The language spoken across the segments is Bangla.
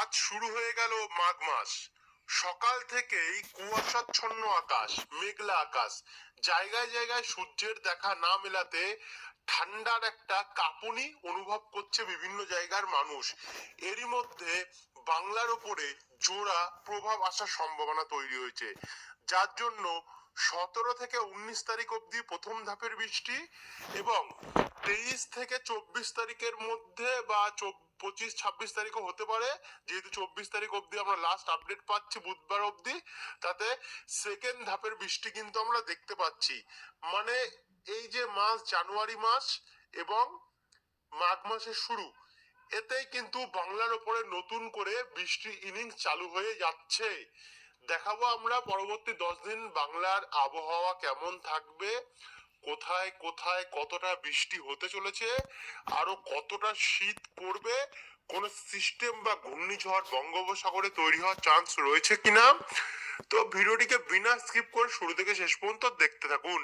আজ শুরু হয়ে গেল মাঘ মাস। সকাল থেকেই কুয়াশাচ্ছন্ন আকাশ, মেঘলা আকাশ, জায়গায় জায়গায় সূর্যের দেখা না মেলাতে ঠান্ডার একটা কাঁপুনি অনুভব করছে বিভিন্ন জায়গার মানুষ। এরই মধ্যে বাংলার ওপরে জোড়া প্রভাব আসার সম্ভাবনা তৈরি হয়েছে, যার জন্য 17 থেকে 19 তারিখ অবধি প্রথম ধাপের বৃষ্টি এবং 23 থেকে 24 তারিখের মধ্যে বা 25-26 তারিখও হতে পারে, যেহেতু 24 তারিখ অবধি আমরা লাস্ট আপডেট পাচ্ছি বুধবার অবধি, তাতে সেকেন্ড ধাপের বৃষ্টি কিন্তু আমরা দেখতে পাচ্ছি। মানে এই যে মাস জানুয়ারি মাস এবং মাঘ মাসের শুরু, এতেই কিন্তু বাংলার ওপরে নতুন করে বৃষ্টি ইনিংস চালু হয়ে যাচ্ছে। দেখাবো আমরা পরবর্তী 10 দিন বাংলার আবহাওয়া কেমন থাকবে, কোথায় কোথায় কতটা বৃষ্টি হতে চলেছে, আরো কতটা শীত পড়বে, কোন সিস্টেম বা ঘূর্ণিঝড় বঙ্গোপসাগরে তৈরি হওয়ার চান্স রয়েছে কিনা। তো ভিডিওটিকে বিনা স্কিপ করে শুরু থেকে শেষ পর্যন্ত দেখতে থাকুন।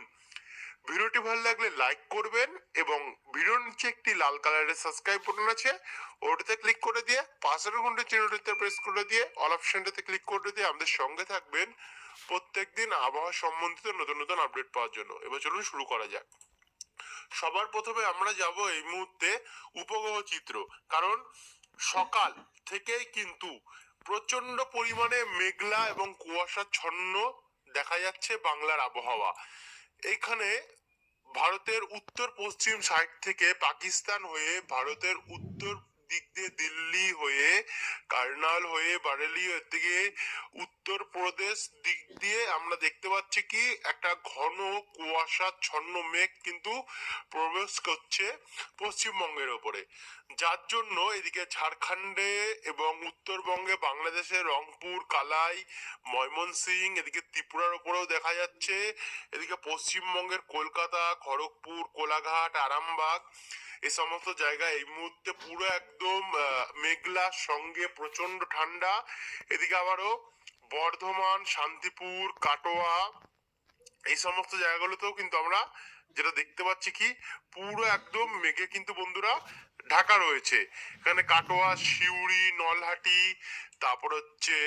ভিডিওটি ভালো লাগলে লাইক করবেন এবং ভিডিওর নিচে একটি লাল কালারের সাবস্ক্রাইব বাটন আছে, ওটাতে ক্লিক করে দিয়ে পাশের ঘন্টা চিহ্নটিতে প্রেস করে দিয়ে অল অপশনটাতে ক্লিক করে দিয়ে আমাদের সঙ্গে থাকবেন প্রত্যেকদিন আবহাওয়া সম্বন্ধিত নতুন নতুন আপডেট পাওয়ার জন্য। এবার চলুন শুরু করা যাক। সবার প্রথমে আমরা যাব এই মুহূর্তে উপগ্রহ চিত্র, কারণ সকাল থেকেই কিন্তু প্রচন্ড পরিমাণে মেঘলা এবং কুয়াশাচ্ছন্ন দেখা যাচ্ছে বাংলার আবহাওয়া। এইখানে ভারতের উত্তর পশ্চিম সাইড থেকে পাকিস্তান হয়ে ভারতের উত্তর দিক দিয়ে দিল্লি হয়ে কার্নাল হয়ে বারেলি দিকে উত্তরপ্রদেশ দিক দিয়ে আমরা দেখতে পাচ্ছি কি একটা ঘন কুয়াশাচ্ছন্ন মেঘ কিন্তু প্রবেশ করছে পশ্চিমবঙ্গের ওপরে, যার জন্য এদিকে ঝাড়খণ্ডে এবং উত্তরবঙ্গে বাংলাদেশের রংপুর, কালাই, ময়মনসিং, এদিকে ত্রিপুরার ওপরেও দেখা যাচ্ছে, এদিকে পশ্চিমবঙ্গের কলকাতা, খড়গপুর, কোলাঘাট, আরামবাগ, এই সমস্ত জায়গায় এই মুহূর্তে পুরো একদম মেঘলার সঙ্গে প্রচন্ড ঠান্ডা। এদিকে আবারও বর্ধমান, শান্তিপুর, কাটোয়া, এই সমস্ত জায়গাগুলোতেও কিন্তু আমরা যেটা দেখতে পাচ্ছি কি পুরো একদম মেঘে কিন্তু বন্ধুরা ঢাকা রয়েছে। এখানে কাটোয়া, সিউড়ি, নলহাটি, তারপর হচ্ছে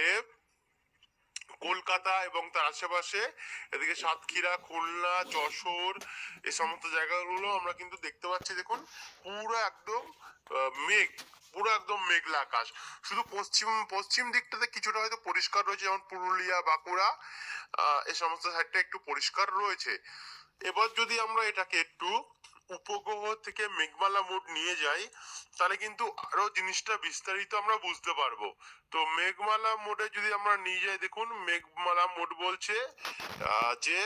কলকাতা এবং তার আশেপাশে, এদিকে সাতক্ষীরা, খুলনা, যশোর, এই সমস্ত জায়গাগুলো আমরা কিন্তু দেখতে পাচ্ছি। দেখুন পুরো একদম মেঘ, পুরো একদম মেঘলা আকাশ। শুধু পশ্চিম পশ্চিম দিকটাতে কিছুটা হয়তো পরিষ্কার রয়েছে, যেমন পুরুলিয়া, বাঁকুড়া, এই সমস্ত সাইডটা একটু পরিষ্কার রয়েছে। এবার যদি আমরা এটাকে একটু উপগ্রহ থেকে মেঘমালা মোড নিয়ে যাই, তাহলে কিন্তু আরো জিনিসটা বিস্তারিত আমরা বুঝতে পারবো। তো মেঘমালা মোডে যদি আমরা নিয়ে যাই, দেখুন মেঘমালা মোড বলছে যে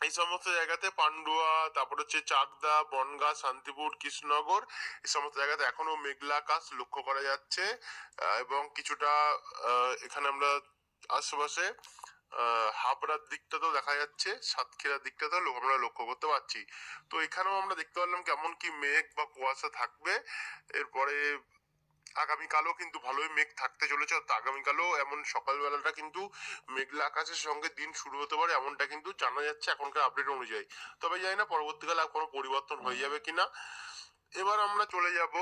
এই সমস্ত জায়গাতে পান্ডুয়া, তারপর হচ্ছে চাকদা, বনগাঁ, শান্তিপুর, কৃষ্ণনগর, এই সমস্ত জায়গাতে এখনো মেঘলা আকাশ লক্ষ্য করা যাচ্ছে এবং কিছুটা এখানে আমরা আশেপাশে হাবড়ার দিকটাতেও দেখা যাচ্ছে, সাতক্ষীরার দিকটাতেও আমরা লক্ষ্য করতে পারছি। তো এখানেও আমরা দেখতে পারলাম কেমন কি মেঘ বা কুয়াশা থাকবে। এরপরে আগামীকালও কিন্তু ভালোই মেঘ থাকতে চলেছে, অর্থাৎ আগামীকালও এমন সকালবেলাটা কিন্তু মেঘলা আকাশের সঙ্গে দিন শুরু হতে পারে, এমনটা কিন্তু জানা যাচ্ছে এখনকার আপডেট অনুযায়ী। তবে জানি না পরবর্তীকালে আর কোনো পরিবর্তন হয়ে যাবে কিনা। এবার আমরা চলে যাব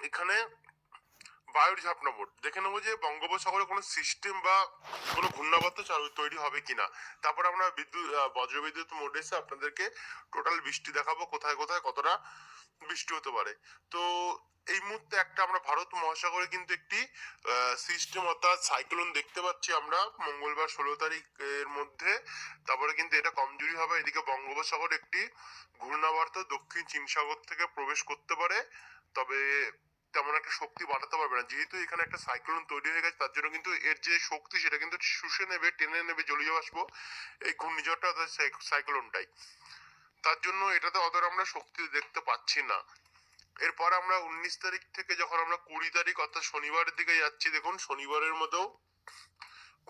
এখানে বায়ুর ঝাপটা মোড দেখে নেবো যে বঙ্গোপসাগরে কোনো সিস্টেম বা কোনো ঘূর্ণাবর্ত তৈরি হবে কিনা। তারপর আমরা বজ্রবিদ্যুৎ মোডে এসে আপনাদেরকে টোটাল বৃষ্টি দেখাবো, কোথায় কোথায় কতটা বৃষ্টি হতে পারে। তো এই মুহূর্তে একটা আমরা ভারত মহাসাগরে কিন্তু একটি সিস্টেম অর্থাৎ সাইক্লোন দেখতে পাচ্ছি আমরা মঙ্গলবার 16 তারিখের মধ্যে। তারপরে কিন্তু এটা কমজোরি হবে, এদিকে বঙ্গোপসাগর একটি ঘূর্ণাবর্ত দক্ষিণ চীন সাগর থেকে প্রবেশ করতে পারে, তবে তেমন একটা শক্তি বাড়াতে পারবে না। যেহেতু এখানে একটা সাইক্লোন তৈরি হয়ে গেছে, তার জন্য কিন্তু এর যে শক্তি সেটা কিন্তু শুষে নেবে, টেনে নেবে জলীয় বাষ্প, এই ঘূর্ণিঝড়টা অর্থাৎ সাইক্লোনটাই। তার জন্য এটাতে অতটা আমরা শক্তি দেখতে পাচ্ছি না। এরপর আমরা 19 তারিখ থেকে যখন আমরা 20 তারিখ অর্থাৎ শনিবারের দিকে যাচ্ছি, দেখুন শনিবারের মতো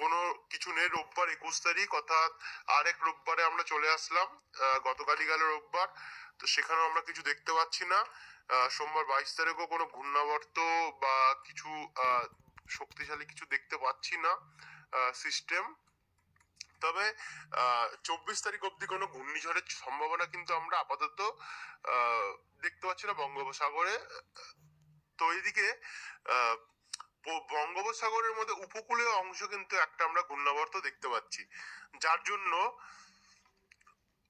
কোনো কিছু নেই। রোববার 21 তারিখ অর্থাৎ আরেক রোববারে আমরা চলে আসলাম, গতকালই গেল রোববার, তো সেখানেও আমরা কিছু দেখতে পাচ্ছি না। সোমবার 22 তারিখও কোনো ঘূর্ণাবর্ত বা কিছু শক্তিশালী কিছু দেখতে পাচ্ছি না সিস্টেম। তবে 24 তারিখ অব্দি কোনো ঘূর্ণিঝড়ের সম্ভাবনা কিন্তু আমরা আপাতত দেখতে পাচ্ছি না বঙ্গোপসাগরে। তো এইদিকে বঙ্গোপসাগরের মধ্যে উপকূলীয় অংশ কিন্তু একটা আমরা ঘূর্ণাবর্ত দেখতে পাচ্ছি, যার জন্য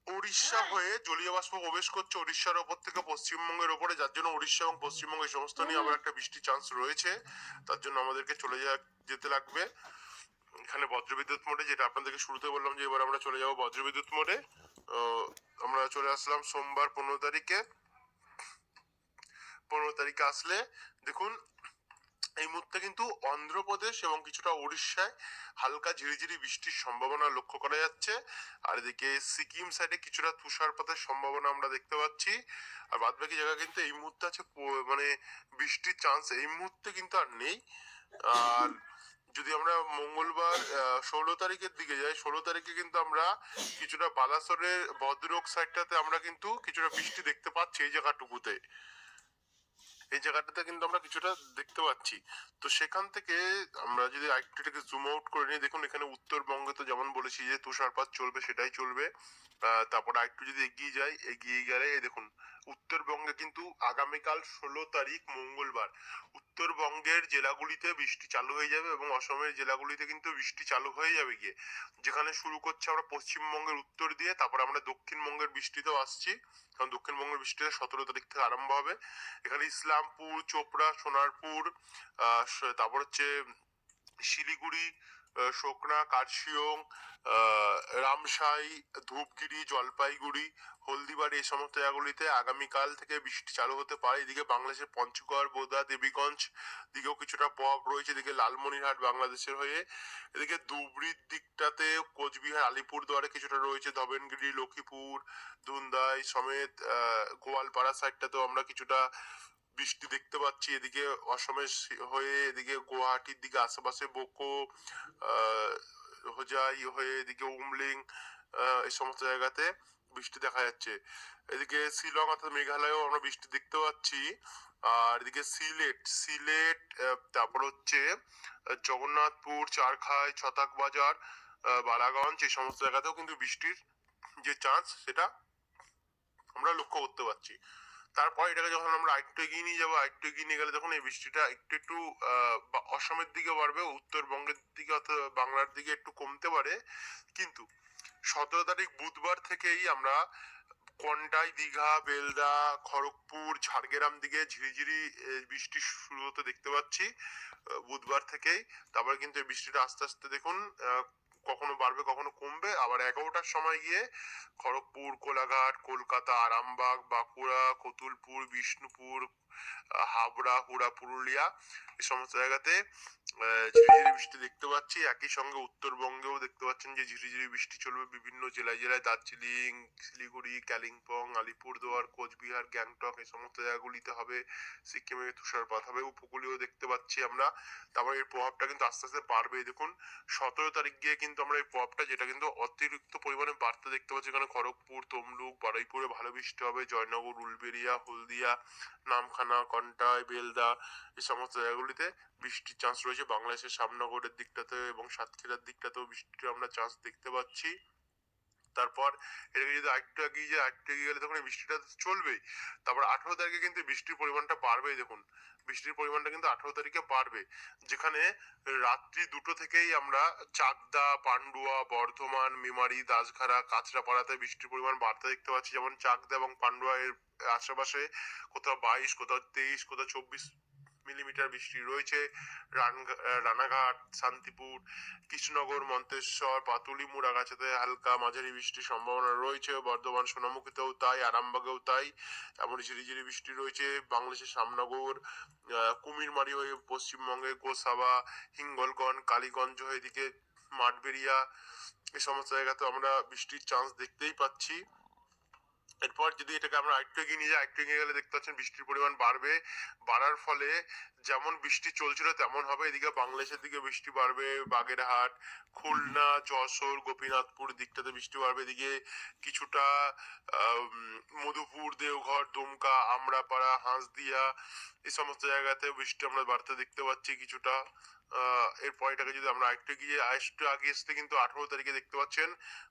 উড়িষ্যা হয়ে জলীয় বাষ্প প্রবেশ করছে উড়িষ্যার ওপর থেকে পশ্চিমবঙ্গের ওপরে, যার জন্য উড়িষ্যা এবং পশ্চিমবঙ্গ এই সমস্ত নিয়ে আবার একটা বৃষ্টির চান্স রয়েছে। তার জন্য আমাদেরকে যেতে লাগবে এখানে বজ্রবিদ্যুৎ মোডে, যেটা আপনাদেরকে শুরুতে বললাম যে এবার আমরা চলে যাব বজ্রবিদ্যুৎ মোডে। আমরা চলে আসলাম সোমবার 15 তারিখে। 15 তারিখে আসলে দেখুন এই মুহূর্তে কিন্তু অন্ধ্রপ্রদেশ এবং কিছুটা উড়িষ্যায় হালকা ঝিরিঝিরি বৃষ্টির সম্ভাবনা লক্ষ্য করা যাচ্ছে। আর এদিকে সিকিম সাইডে কিছুটা তুষারপাতের সম্ভাবনা আমরা দেখতে পাচ্ছি। আর বাদ বাকি জায়গা কিন্তু এই মুহূর্তে আছে মানে বৃষ্টির চান্স এই মুহূর্তে কিন্তু আর নেই। আর যদি আমরা মঙ্গলবার 16 তারিখের দিকে যাই, 16 তারিখে কিন্তু আমরা কিছুটা বালাসোরের ভদ্রক সাইডটাতে আমরা কিন্তু কিছুটা বৃষ্টি দেখতে পাচ্ছি। এই জায়গাটুকুতে এই জায়গাটাতে কিন্তু আমরা কিছুটা দেখতে পাচ্ছি। তো সেখান থেকে আমরা যদি আরেকটুটাকে জুম আউট করে নিই, দেখুন এখানে উত্তরবঙ্গে তো যেমন বলেছি যে তুষারপাত চলবে, সেটাই চলবে। তারপর আরেকটু যদি এগিয়ে গেলে দেখুন উত্তরবঙ্গে কিন্তু আগামীকাল 16 তারিখ মঙ্গলবার উত্তরবঙ্গের জেলাগুলিতে বৃষ্টি চালু হয়ে যাবে এবং অসমের জেলাগুলিতে কিন্তু বৃষ্টি চালু হয়ে যাবে গিয়ে, যেখানে শুরু করছে আমরা পশ্চিমবঙ্গের উত্তর দিয়ে, তারপর আমরা দক্ষিণবঙ্গের বৃষ্টিতেও আসছি, কারণ দক্ষিণবঙ্গের বৃষ্টিটা 17 তারিখ থেকে আরম্ভ হবে। এখানে ইসলামপুর, চোপড়া, সোনারপুর, তারপর হচ্ছে শিলিগুড়ি, সোকনা, কার্শিয়ং, রামসাই, ধূপগিরি, জলপাইগুড়ি, হলদিবাড়ি এই সমস্ত জায়গাগুলিতে আগামীকাল থেকে বৃষ্টি চালু হতে পারে। এদিকে বাংলাদেশের পঞ্চগড়, বোদা, দেবীগঞ্জ দিকেও কিছুটা প্রভাব রয়েছে। এদিকে লালমনিরহাট বাংলাদেশের হয়ে, এদিকে ধুবড়ির দিকটাতে কোচবিহার, আলিপুরদুয়ারে কিছুটা রয়েছে, ধবেনগিরি, লক্ষ্মীপুর, ধুন্দাই সমেত গোয়ালপাড়া সাইডটাতেও আমরা কিছুটা বৃষ্টি দেখতে পাচ্ছি। এদিকে অসমের হয়ে এদিকে গুয়াহাটির দিকে আশেপাশে বোকো, হোজাই হয়ে এদিকে উমলিং এই সমস্ত জায়গাতে বৃষ্টি দেখা যাচ্ছে। এদিকে শিলং অর্থাৎ মেঘালয়েও আমরা বৃষ্টি দেখতে পাচ্ছি। আর এদিকে সিলেট তারপর হচ্ছে জগন্নাথপুর, চারখাই, ছতাক বাজার, বালাগঞ্জ এই সমস্ত জায়গাতেও কিন্তু বৃষ্টির যে চান্স সেটা আমরা লক্ষ্য করতে পারছি। তারপর এটাকে যখন আমরা আরেকটু এগিয়ে নিয়ে যাবো, আরেকটু এগিয়ে নিয়ে গেলে তখন এই বৃষ্টিটা একটু অসমের দিকে বাড়বে, উত্তরবঙ্গের দিকে অথবা বাংলার দিকে একটু কমতে পারে। কিন্তু 17 তারিখ বুধবার থেকেই আমরা কন্টাই, দীঘা, বেলদা, খড়গপুর, ঝাড়গ্রাম দিকে ঝিরিঝিরি বৃষ্টি শুরু হতে দেখতে পাচ্ছি বুধবার থেকেই। তারপরে কিন্তু এই বৃষ্টিটা আস্তে আস্তে দেখুন কখনো বাড়বে কখনো কমবে। আবার 11টার সময় গিয়ে খড়গপুর, কোলাঘাট, কলকাতা, আরামবাগ, বাঁকুড়া, কতুলপুর, বিষ্ণুপুর, হাবড়া, হুড়া, পুরুলিয়া এই সমস্ত জায়গাতে ঝিরিঝিরি বৃষ্টি দেখতে পাচ্ছি। একই সঙ্গে উত্তরবঙ্গেও দেখতে পাচ্ছেন যে ঝিরিঝিরি বৃষ্টি চলবে বিভিন্ন জেলায় জেলায়, দার্জিলিং, শিলিগুড়ি, কালিম্পং, আলিপুরদুয়ার, কোচবিহার, গ্যাংটক এই সমস্ত জায়গাগুলিতে হবে। সিকিমে তুষারপাত হবে, উপকূলীয় দেখতে পাচ্ছি আমরা। তারপর এর প্রভাবটা কিন্তু আস্তে আস্তে বাড়বে। দেখুন 17 তারিখ গিয়ে কিন্তু আমরা এই প্রভাবটা যেটা কিন্তু অতিরিক্ত পরিমাণে বাড়তে দেখতে পাচ্ছি। এখানে খড়গপুর, তমলুক, বারুইপুরে ভালো বৃষ্টি হবে, জয়নগর, উলবেড়িয়া, হলদিয়া, নামখানা, কন্টাই, বেলদা এই সমস্ত জায়গাগুলিতে বৃষ্টির চান্স রয়েছে। বাংলাদেশের শ্যামনগরের দিকটাতে এবং সাতক্ষীরার দিকটাতেও বৃষ্টির আমরা চান্স দেখতে পাচ্ছি। তারপর এটাকে যদি আরেকটু এগিয়ে গেলে তখন বৃষ্টিটা চলবেই। তারপর 18 তারিখে কিন্তু বৃষ্টির পরিমাণটা বাড়বেই। দেখুন বৃষ্টির পরিমাণটা কিন্তু 18 তারিখে বাড়বে, যেখানে রাত্রি 2টো থেকেই আমরা চাকদা, পান্ডুয়া, বর্ধমান, মেমারি, দাসঘাড়া, কাঁচরাপাড়াতে বৃষ্টির পরিমাণ বাড়তে দেখতে পাচ্ছি। যেমন চাকদা এবং পান্ডুয়া এর আশেপাশে কোথাও 22, কোথাও 23, কোথাও 24 মিলিমিটার বৃষ্টি রয়েছে। রানাঘাট, শান্তিপুর, কৃষ্ণনগর, মন্তেশ্বর, পাতুলি, মুড়াগাছাতে হালকা মাঝারি বৃষ্টির সম্ভাবনা রয়েছে। বর্ধমান, সোনামুখীতেও তাই, আরামবাগেও তাই এমন ঝিরিঝিরি বৃষ্টি রয়েছে। বাংলাদেশের শ্যামনগর, কুমিরমারি হয়ে পশ্চিমবঙ্গে গোসাবা, হিঙ্গলগঞ্জ, কালীগঞ্জ হয়ে এদিকে মাঠবেড়িয়া এই সমস্ত জায়গাতে আমরা বৃষ্টির চান্স দেখতেই পাচ্ছি। এরপর যদি এটাকে আমরা আরেকটু এগিয়ে নিয়ে যাই, আরেকটু এগিয়ে গেলে দেখতে পাচ্ছেন বৃষ্টির পরিমাণ বাড়বে। বাড়ার ফলে যেমন বৃষ্টি চলছিল তেমন হবে। এদিকে বাংলাদেশের দিকে বৃষ্টি বাড়বে, বাগেরহাট, খুলনা, যশোর, গোপীনাথপুর দিকটাতে বৃষ্টি বাড়বে। এদিকে কিছুটা মধুপুর, দেওঘর, দুমকা, আমরাপাড়া, হাঁসদিয়া এই সমস্ত জায়গাতে বৃষ্টি আমরা বাড়তে দেখতে পাচ্ছি কিছুটা। এরপর এটাকে যদি আমরা আরেকটু আগে আসতে কিন্তু 18 তারিখে দেখতে পাচ্ছেন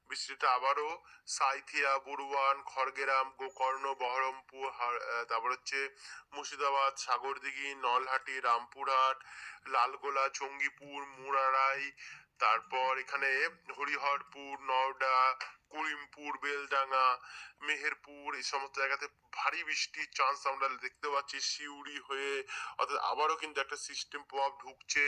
বৃষ্টিটা আবারও সাইথিয়া, বুরওয়ান, খড়গ্রাম, গোকর্ণ, বহরমপুর, তারপর হচ্ছে মুর্শিদাবাদ, সাগরদিঘি, নলহাটি, রামপুরহাট, লালগোলা, জঙ্গিপুর, মুরারাই, তারপর এখানে হরিহরপুর, নওডা, করিমপুর, বেলডাঙ্গা, মেহেরপুর, এই সমস্ত জায়গাতে ভারী বৃষ্টির চান্স আমরা দেখতে পাচ্ছি সিউড়ি হয়ে। অর্থাৎ আবারও কিন্তু একটা সিস্টেম প্রভাব ঢুকছে,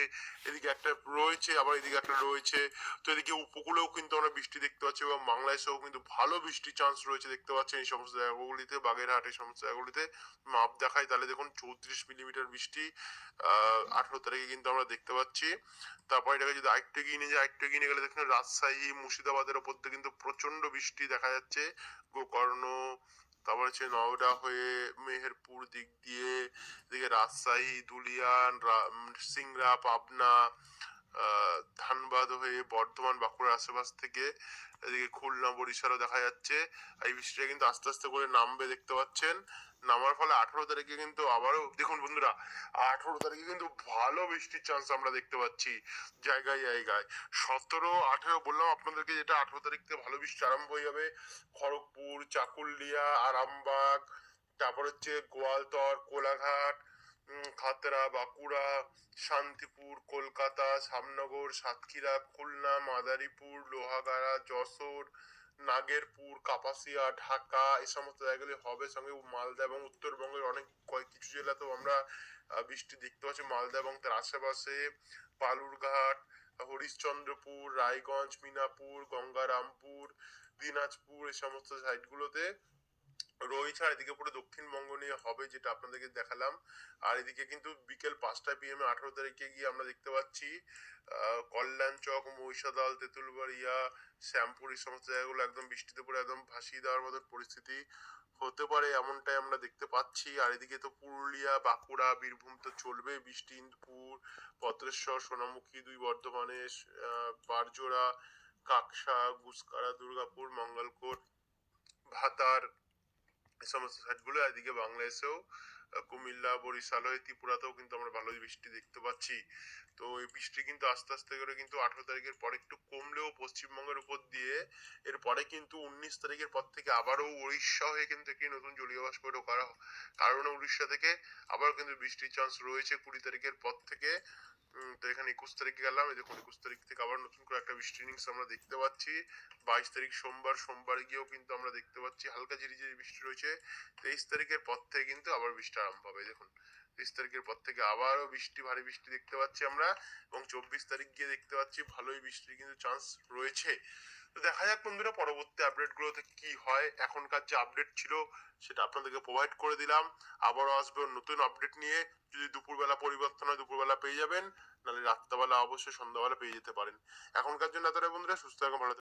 এদিকে একটা রয়েছে আবার এদিকে একটা রয়েছে। তো এদিকে উপকূলেও কিন্তু আমরা বৃষ্টি দেখতে পাচ্ছি এবং বাংলাদেশেও কিন্তু ভালো বৃষ্টির চান্স রয়েছে দেখতে পাচ্ছেন এই সমস্ত জায়গাগুলিতে, বাগেরহাট এই সমস্ত জায়গাগুলিতে মাপ দেখায় তাহলে দেখুন 34 মিলিমিটার বৃষ্টি 18 তারিখে কিন্তু আমরা দেখতে পাচ্ছি। তারপর এটাকে যদি আরেকটু এগিয়ে নিয়ে যায়, আরেকটু এগিয়ে নিয়ে গেলে দেখুন রাজশাহী, মুর্শিদাবাদের ওপর দিয়ে কিন্তু প্রচন্ড বৃষ্টি দেখা যাচ্ছে, গোকর্ণ, তারপর হচ্ছে নওডা হয়ে মেহেরপুর দিক দিয়ে এদিকে রাজশাহী, ধুলিয়ান, সিংড়া, পাবনা, ধানবাদ হয়ে বর্ধমান, বাঁকুড়ার আশেপাশ থেকে এদিকে খুলনা, বরিশালও দেখা যাচ্ছে। এই বৃষ্টিটা কিন্তু আস্তে আস্তে করে নামবে দেখতে পাচ্ছেন। নামার ফলে 18 তারিখে কিন্তু আবারও দেখুন বন্ধুরা 18 তারিখে কিন্তু ভালো বৃষ্টির চান্স আমরা দেখতে পাচ্ছি জায়গায় জায়গায়। 17, 18 বললাম আপনাদেরকে, যেটা 18 তারিখ থেকে ভালো বৃষ্টি আরম্ভ হয়ে যাবে খড়গপুর, চাকুলিয়া, আরামবাগ, তারপর হচ্ছে গোয়ালতর, কোলাঘাট, খাতড়া, বাঁকুড়া, শান্তিপুর, কলকাতা, শ্যামনগর, সাতক্ষীরা, খুলনা, মাদারীপুর, লোহাগাড়া, যশোর, নাগেরপুর, কাপাসিয়া, ঢাকা, এই সমস্ত জায়গাগুলি হবে। সঙ্গে মালদা এবং উত্তরবঙ্গের অনেক কিছু জেলাতেও আমরা বৃষ্টি দেখতে পাচ্ছি, মালদা এবং তার আশেপাশে, বালুরঘাট, হরিশ্চন্দ্রপুর, রায়গঞ্জ, মিনাপুর, গঙ্গারামপুর, দিনাজপুর, এই সমস্ত সাইডগুলোতে রয়েছে। আর এদিকে পুরো দক্ষিণবঙ্গ নিয়ে হবে যেটা আপনাদেরকে দেখালাম। আর এদিকে কিন্তু বিকেল 5টা PM 18 তারিখে গিয়ে আমরা দেখতে পাচ্ছি কল্যাণচক, মহিষাদল, তেঁতুলবাড়িয়া, শ্যামপুর, এই সমস্ত জায়গাগুলো একদম বৃষ্টিতে পড়ে একদম ভাসিয়ে দেওয়ার মতো পরিস্থিতি হতে পারে, এমনটাই আমরা দেখতে পাচ্ছি। আর এদিকে তো পুরুলিয়া, বাঁকুড়া, বীরভূম তো চলবে বৃষ্টি, ইন্দুপুর, ভদ্রেশ্বর, সোনামুখী, 2 বর্ধমানে, বারজোড়া, কাকসা, গুসকারা, দুর্গাপুর, মঙ্গলকোট, ভাতার, এই সমস্ত সাইটগুলো। এদিকে বাংলাদেশেও কুমিল্লা, বরিশাল হয়ে ত্রিপুরাতেও কিন্তু আমরা ভালো বৃষ্টি দেখতে পাচ্ছি। তো এই বৃষ্টি কিন্তু আস্তে আস্তে করে কিন্তু 18 তারিখের পরে একটু কমলেও পশ্চিমবঙ্গের উপর দিয়ে এরপরে কিন্তু 19 তারিখের পর থেকে আবারও উড়িষ্যা হয়ে কিন্তু একটি নতুন জলীয় বাষ্প ঢোকার কারণে উড়িষ্যা থেকে আবারও কিন্তু বৃষ্টির চান্স রয়েছে 20 তারিখের পর থেকে। তো এখানে 21 তারিখে গেলাম, এই দেখুন 21 তারিখ থেকে আবার নতুন করে একটা বৃষ্টি ইনিংস আমরা দেখতে পাচ্ছি। 22 তারিখ সোমবারে গিয়েও কিন্তু আমরা দেখতে পাচ্ছি হালকা ঝিরিঝিরি বৃষ্টি রয়েছে। 23 তারিখের পর থেকে কিন্তু আবার বৃষ্টি আরম্ভ হবে। দেখুন 23 তারিখের পর থেকে আবারও ভারী বৃষ্টি দেখতে পাচ্ছি আমরা, এবং 24 তারিখ গিয়ে দেখতে পাচ্ছি ভালোই বৃষ্টির কিন্তু চান্স রয়েছে। তো দেখা যাক বন্ধুরা পরবর্তী আপডেট গুলোতে কি হয়। এখনকার যে আপডেট ছিল সেটা আপনাদেরকে প্রোভাইড করে দিলাম, আবারও আসবে নতুন আপডেট নিয়ে। যদি দুপুরবেলা পরিবর্তন হয় দুপুরবেলা পেয়ে যাবেন, নাহলে রাত্রেবেলা অবশ্যই সন্ধ্যাবেলা পেয়ে যেতে পারেন। এখনকার জন্য এতটাই বন্ধুরা, সুস্থ থাকুন, ভালো থাকুন।